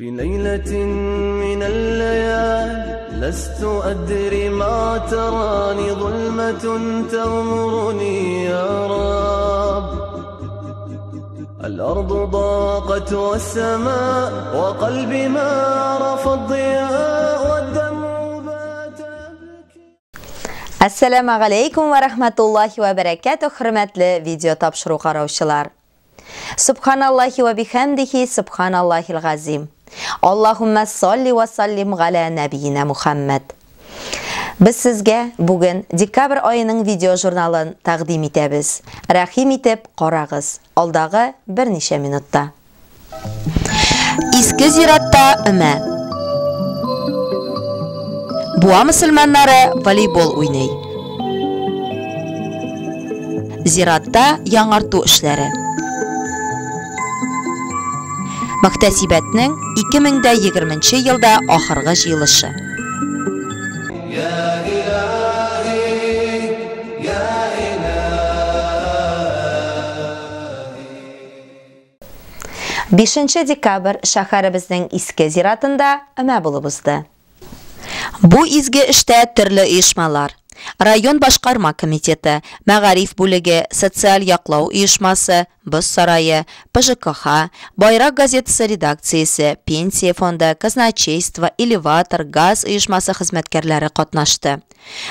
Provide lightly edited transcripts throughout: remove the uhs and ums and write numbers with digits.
في ليلة من الليالي لست أدري ما تراني ظلمة تغمرني يا رب الأرض ضاقت والسماء وقلبي ما عرف الضياء والدمع بات يبكي. Assalamu alaykum wa rahmatullahi wa barakatuh. Hürmetli video tapşırığı qarawçılar. Subhanallahi ve bihamdihi subhanallahil gazim. Allahumma salli ve sallim ala nabiyina Muhammad. Biz sizge bugün dekabr ayının video jurnalını taqdim etamiz. Rahim etip qaragız. Aldağı bir neçe minutda. Eski ziratda üme. Buğa musulmanları voleybol oynay. Ziratda yanartу işleri. Muhtasibatning 2020 yılda ahırgı jıyılışı. يا إلهي يا إلهي 5 dekabr şaharımızın eski ziratında öme bulubuzdu. Bu izgi işte türlü uyuşmalar, Rayon Başqarma Komiteti, Мәгариф bölügi, Sotsial yaqlov uyuşması, Biz sarayı, PJKH, Bayrak gazetesi redaksiyasi, Pensiya fondi, Казначейство, Elevator, Gaz uyuşması xizmatkarlari qatnaşdı.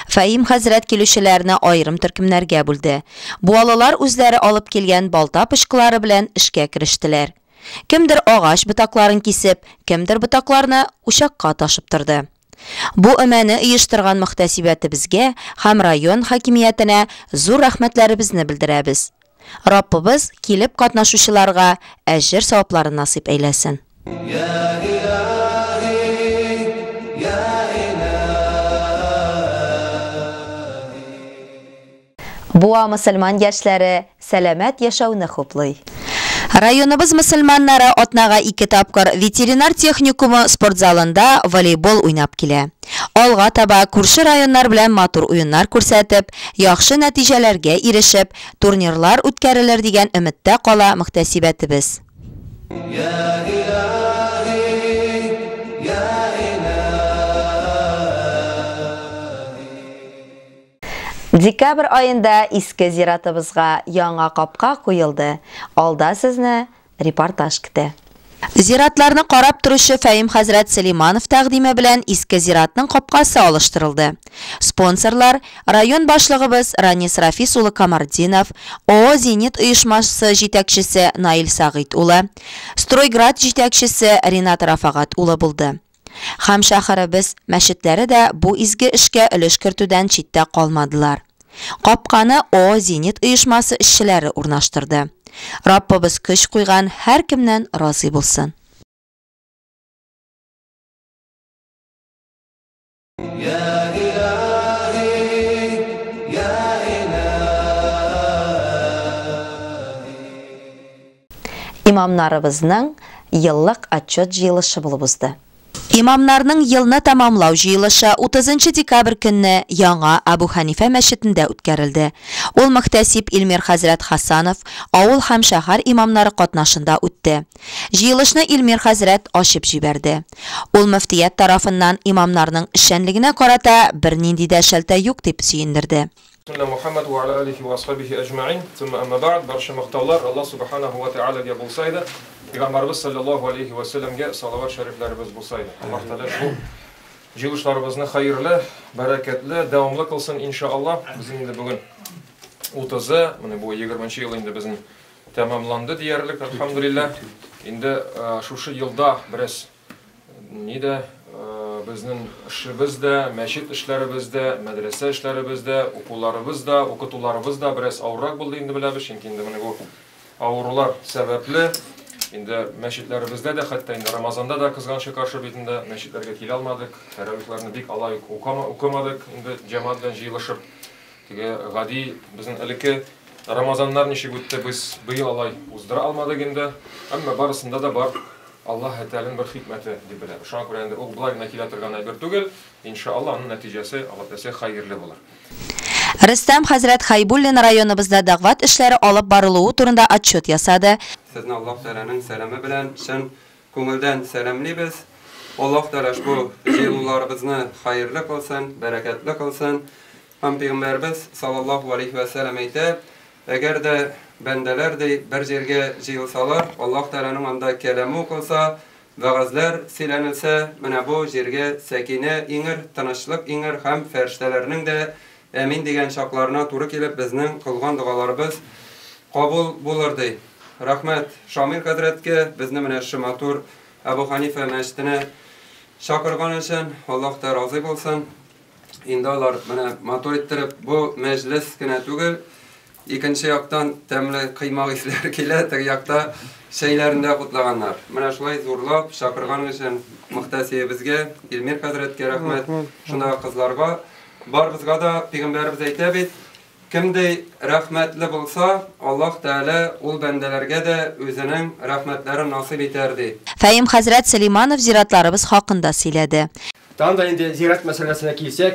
Fahim Hazret kelüşülerini ayrım türkümlerge buldu. Bu alalar özleri alıp kelgen balta pışqılari bilan işga kirishdilar. Kimdir ağaç bıtaqlarini kesip, kimdir bıtaqlarını uşaqqa taşıptırdı. Bu öməni uyuşturgan muhtasibati bizge ham rayon hakimiyetine zor rahmetlerimizni bildiramiz. Rabbimiz kelip qatnaşuşularga ajr savoblarini nasip eylesin. يا إلهي يا إلهي Buğa musulman gençleri selamet yaşawını hopluy. Rayonumuz musulmanları otnağa 2 tapkır veterinar texnikumu sport zalında voleybol oynap kele. Alğa taba kurşı rayonlar bilen matur oyunlar ko'rsatib, yaxshi natijalarga erishib, turnirlar o'tkarilir degan umidda qola muhtasibatimiz. يا إلهي يا إلهي Dekabr ayında eski ziratımızga yana qapqa qo'yildi. Alda sizni reportaj kutdi. Ziratlarni qarab turuvchi Fahim Hazret Süleymanov taqdimi bilan eski ziratning qapqasi olishtirildi. Sponsorlar rayon boshlig'imiz Ranis Rafis uli Kamardinov, O Zenit uyushmasi yetakchisi Nail Sag'id uli, Stroygrad yetakchisi Renat Rafag'at uli bo'ldi. Ham shaharimiz masjidlari da bu izgi ishga ulush kirituvdan chetda qolmadilar. Qapqani O Zenit uyushmasi ishchilari o'rnashtirdi. Rabbimiz kuch qo'ygan har kimdan rozi bo'lsin. يا إلهي يا إلهي İmamlarımızның yıllık отчет jıyılışı bulubuzdu. İmamlarning yılni tamamlaw jıyılışı 30 dekabr günni Яңа Abu Hanifa masjidida o'tkarildi. Ol muhtasib Elmir Hazret Hasanov avul ham shahar imamlari qatnashında o'tdi. Jıyılışni Elmir Hazret oshib jiberdi. Ol muftiyat tarafından imamlarning ishchanligine qarata bir nindi dashalta yo'q deb suyundirdi. Muhammed ve ala alihi ve ashabihi ecma'in. Thumma amma ba'd. Barcha maqtovlar Allah subhanahu ve ta'alaga bo'lsaydi. Peygamberimiz sallallahu aleyhi ve sellemge salavat şeriflerimiz bo'lsaydi. Allah Teala bu jiyilishlarimizni xayrli, barakatli, davomli qilsin inshaalloh. Bizim de bugün 30'ı, mana bu 20 yıl indi bizim tamamlandı deyarlik elhamdülillah. Indi şu yılda biraz nida bizning ishimizda, masjid ishlarimizda, madrasa ishlarimizda, o'quvlarimizda, o'qituvlarimizda biraz avroq bo'ldi endi bilamiz. Chunki endi mana bu avrular sababli endi masjidlarimizda da hatta endi Ramazonda da qizg'ancha qarshi betinde masjidlarga kela olmadik. Taravihlarni bek alayik o'qimadik. Endi jamoat bilan jiyilishib g'adi bizning ilki Ramazonlarni ishi o'tdi. Biz bu yil alay uzdira olmadik endi. Ammo barasında da bor Allah Teala'nın bir hikmeti deb biladi. Shunga ko'ra endi u bularga kelatirgan ayber tugul. Inshaalloh uning natijasi Alloh taolo xayrli bo'lar. Rustam Hazret Haybullin rayonimizda da'vat ishlari olib boriluvi turida отчет yasadi. Sizni Alloh taolaning salami bilan sen ko'ngildan salamlaymiz. Alloh taolo bu yillarimizni xayrli qilsin, barakatli qilsin. Ham Peygamberimiz sallallohu alayhi ve sellem aytib, agar da bandalarday bir yerga yig'ilsalar, Alloh taolaning anda kalami o'qilsa, va'zlar silanilsa, mana bu yerga sakina ingir, tinchlik ingir ham farishtalarning da amin degan chaqlarına to'g'ri kelib, bizning qilgan duolarimiz qabul bo'lardi. Rahmat Shamil Hazratga bizni mana shu matur Abu Hanifa masjidini chaqirgan uchun Alloh taolo rozi bo'lsin. Endi ular mana matur ettirib bu majlisgina tugul, ikinci yoqdan temli qiymoq islar keladi, tag yoqda şeylerini de qutlaganlar. Mana shulay zo'rlab chaqirgan uchun muhtasibimizga, Elmir Hazratga rahmat. Shunda qizlarga, bar bizga da Peygamberimiz aytib, kimde rahmatli bo'lsa, Alloh taolo ul bandalarga da o'zining rahmatlarini nasib etardi. Fahim Hazrat Süleymanov ziyaratlarımız hakkında söyledi. Daha da indi ziyaret meselesine gelsek,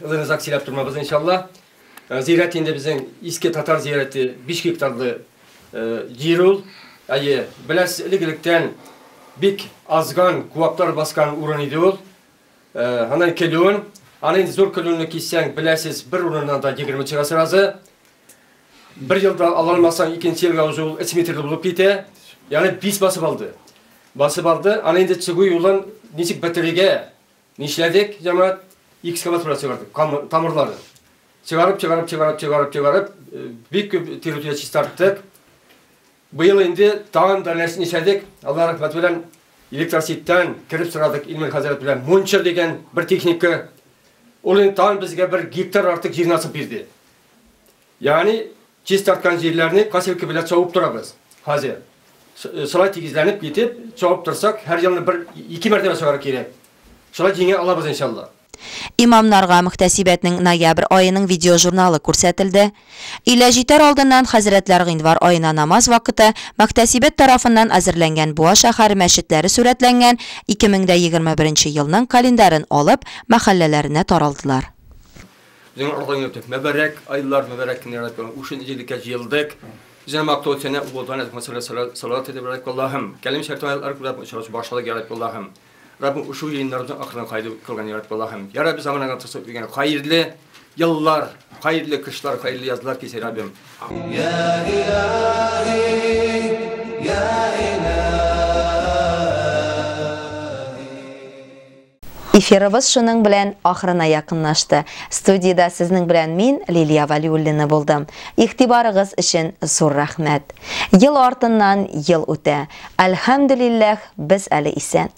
ılınızak silap durmamız inşallah. Ziyaret indi bizim İski Tatar ziyareti 5 hektarlı Cirul. Ayı bilesilikten bik azgan kuvaplar baskan urun idi ol. Hanan kelun. Hanan zor kelunlu kişsen bilesiz bir urundan da 20 çıkası razı. Bir yılda alınmasan ikinci yılga uzul 3 metrli bulup gitti. Yani biz basıp aldı. Basıp aldı. Hanan indi çıgı yolun nisik batteriye nişledik. Cemaat ekskavatörle çıkardık. Tamırları. Çıkarıp büyük bir territoriya çıkarttık. Bu yıl indi dağın dernesini işledik. Allah rahmet bilen elektrositten kirip sıradık İlmir Hazret bilen Munçer degen bir teknikki. Onun dağın bizge bir hektar artık yerini asıp birdi. Yani çiz tartkan yerlerini kasevki bile çoğup durabız. Hazır. Şolay tegizlenip gitip çoğup dursak her yılını 2 mertebe çıkarıp gerek. Şolay yine alabız inşallah. İmamlarga muhtasibetning noyabr oyining video jurnali ko'rsatildi. Ila jitar oldindan Hazratlar G'indvar oyina namoz vaqtida muhtasibet tarafidan azirlangan Buva shahar masjidlari suratlangan 2021-yilning kalendarini olib mahallalarına taraldılar. Bizim oradan yaptık. Mübarek aylar, mübarek günler. Uşun iyilikle yıldık. Cenab-ı Hak da sene uğuldan etmek salat edip Allah'ım. Kelim şertaylar arkadaşlar başladı gelip Allah'ım. Rabbim uşu yayınlarımızın aklına kaydı kılgan ya Rabbi Allah'ım. Ya Rabbi zamanına tasavvuf edin. Hayırlı yıllar, hayırlı kışlar, hayırlı yazlar keser Rabbim. Ya ilahi, ya Efirimiz şunun bilen ahırına yakınlaştı. Studiyada sizning bilen men Liliya Valiullina boldum. İhtibarınız için zor rahmet. Yıl ortından yıl öte. Elhamdülillah biz ali isen.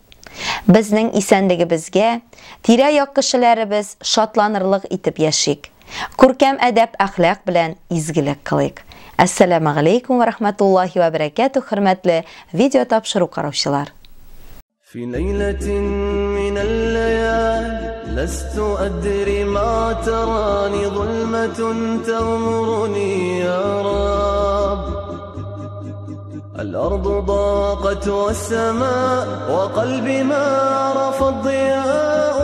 Bizning isenligimizga tira-yoq kishilarimiz shotlanirlik etib yashik. Ko'rkam adab axloq bilan izgilik qilik. Assalomu alaykum va rahmatullohi va barakatuh, hurmatli video topshiruv qarovchilar. في ليلة من الليال لست أدري ما تراني ظلمة تغمرني يا رب الأرض ضاقت والسماء وقلبي ما عرف الضياء